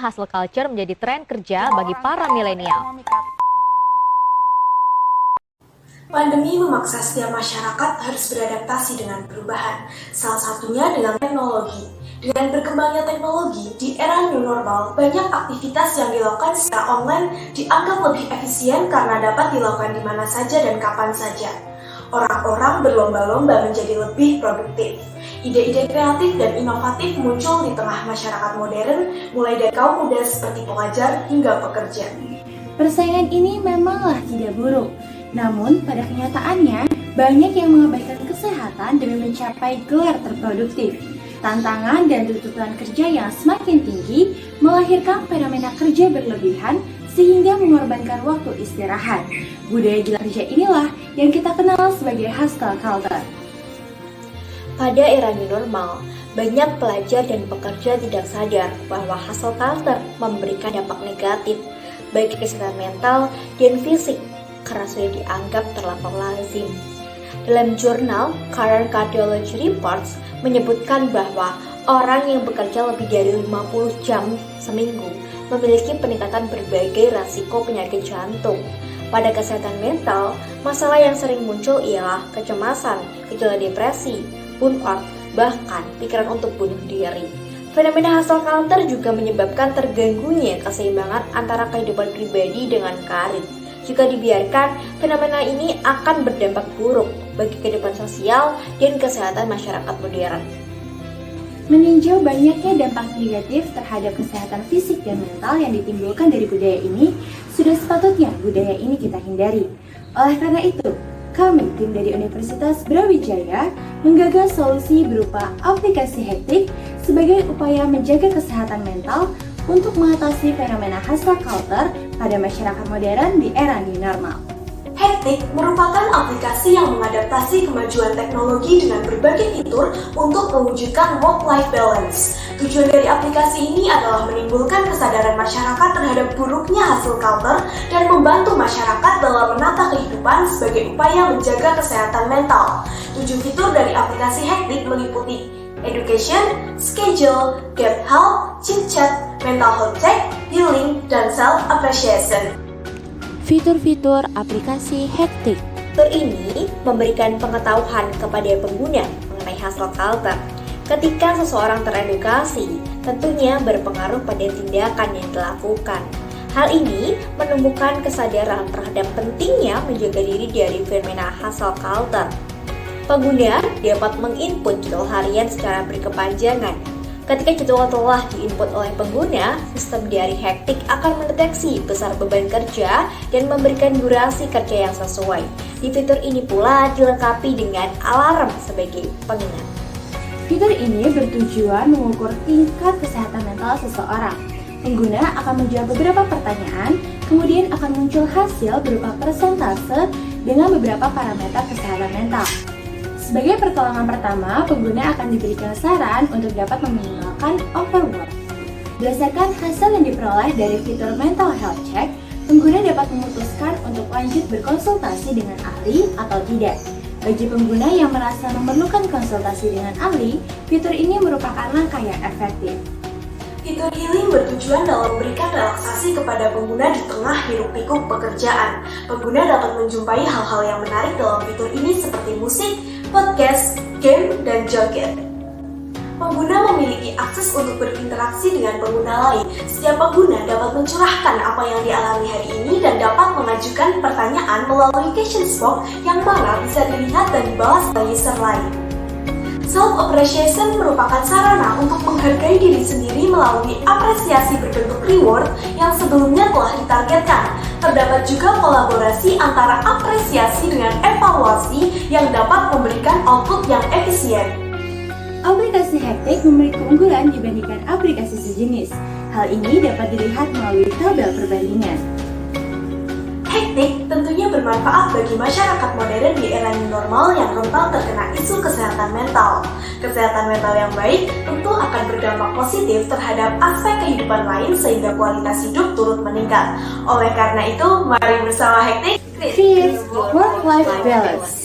hustle culture menjadi tren kerja bagi para milenial. Pandemi memaksa setiap masyarakat harus beradaptasi dengan perubahan, salah satunya dengan teknologi. Dengan berkembangnya teknologi, di era new normal, banyak aktivitas yang dilakukan secara online dianggap lebih efisien karena dapat dilakukan di mana saja dan kapan saja. Orang-orang berlomba-lomba menjadi lebih produktif. Ide-ide kreatif dan inovatif muncul di tengah masyarakat modern, mulai dari kaum muda seperti pelajar hingga pekerja. Persaingan ini memanglah tidak buruk. Namun, pada kenyataannya, banyak yang mengabaikan kesehatan demi mencapai gelar terproduktif. Tantangan dan tuntutan kerja yang semakin tinggi melahirkan fenomena kerja berlebihan sehingga mengorbankan waktu istirahat. Budaya gila kerja inilah yang kita kenal sebagai hustle culture. Pada era new normal, banyak pelajar dan pekerja tidak sadar bahwa hustle culture memberikan dampak negatif bagi kesehatan mental dan fisik karena sudah dianggap terlampau lazim. Dalam jurnal Current Cardiology Reports menyebutkan bahwa orang yang bekerja lebih dari 50 jam seminggu memiliki peningkatan berbagai risiko penyakit jantung. Pada kesehatan mental, masalah yang sering muncul ialah kecemasan, gejala depresi, burnout, bahkan pikiran untuk bunuh diri. Fenomena hustle culture juga menyebabkan terganggunya keseimbangan antara kehidupan pribadi dengan karir. Jika dibiarkan, fenomena ini akan berdampak buruk bagi kehidupan sosial dan kesehatan masyarakat modern. Meninjau banyaknya dampak negatif terhadap kesehatan fisik dan mental yang ditimbulkan dari budaya ini, sudah sepatutnya budaya ini kita hindari. Oleh karena itu, kami, tim dari Universitas Brawijaya, menggagas solusi berupa aplikasi Hektik sebagai upaya menjaga kesehatan mental untuk mengatasi fenomena hustle culture pada masyarakat modern di era new normal. Hektik merupakan aplikasi yang mengadaptasi kemajuan teknologi dengan berbagai fitur untuk mewujudkan work-life balance. Tujuan dari aplikasi ini adalah menimbulkan kesadaran masyarakat terhadap buruknya hustle culture dan membantu masyarakat dalam menata kehidupan sebagai upaya menjaga kesehatan mental. 7 fitur dari aplikasi Hektik meliputi education, schedule, get help, chit-chat, mental health check, healing, dan self-appreciation. Fitur-fitur aplikasi Hektik. Fitur ini memberikan pengetahuan kepada pengguna mengenai hustle culture. Ketika seseorang teredukasi, tentunya berpengaruh pada tindakan yang dilakukan. Hal ini menumbuhkan kesadaran terhadap pentingnya menjaga diri dari fenomena hustle culture. Pengguna dapat menginput jadwal harian secara berkepanjangan. Ketika jadwal telah diinput oleh pengguna, sistem dari Hektik akan mendeteksi besar beban kerja dan memberikan durasi kerja yang sesuai. Di fitur ini pula dilengkapi dengan alarm sebagai pengingat. Fitur ini bertujuan mengukur tingkat kesehatan mental seseorang. Pengguna akan menjawab beberapa pertanyaan, kemudian akan muncul hasil berupa persentase dengan beberapa parameter kesehatan mental. Sebagai pertolongan pertama, pengguna akan diberikan saran untuk dapat meminimalkan overwork. Berdasarkan hasil yang diperoleh dari fitur mental health check, pengguna dapat memutuskan untuk lanjut berkonsultasi dengan ahli atau tidak. Bagi pengguna yang merasa memerlukan konsultasi dengan ahli, fitur ini merupakan langkah yang efektif. Fitur healing bertujuan dalam memberikan relaksasi kepada pengguna di tengah hiruk-pikuk pekerjaan. Pengguna dapat menjumpai hal-hal yang menarik dalam fitur ini seperti musik, podcast, game, dan joget. Pengguna memiliki akses untuk berinteraksi dengan pengguna lain. Setiap pengguna dapat mencurahkan apa yang dialami hari ini dan dapat mengajukan pertanyaan melalui question box yang mana bisa dilihat dan dibalas oleh user lain. Self-appreciation merupakan sarana untuk menghargai diri sendiri melalui apresiasi berbentuk reward yang sebelumnya telah ditargetkan. Terdapat juga kolaborasi antara apresiasi dengan evaluasi yang dapat memberikan output yang efisien. Aplikasi Hektik memiliki keunggulan dibandingkan aplikasi sejenis. Hal ini dapat dilihat melalui tabel perbandingan. Hektik tentunya bermanfaat bagi masyarakat modern di era new normal yang rentan terkena isu kesehatan mental. Kesehatan mental yang baik tentu akan berdampak positif terhadap aspek kehidupan lain sehingga kualitas hidup turut meningkat. Oleh karena itu, mari bersama Hektik Create Work-Life Balance.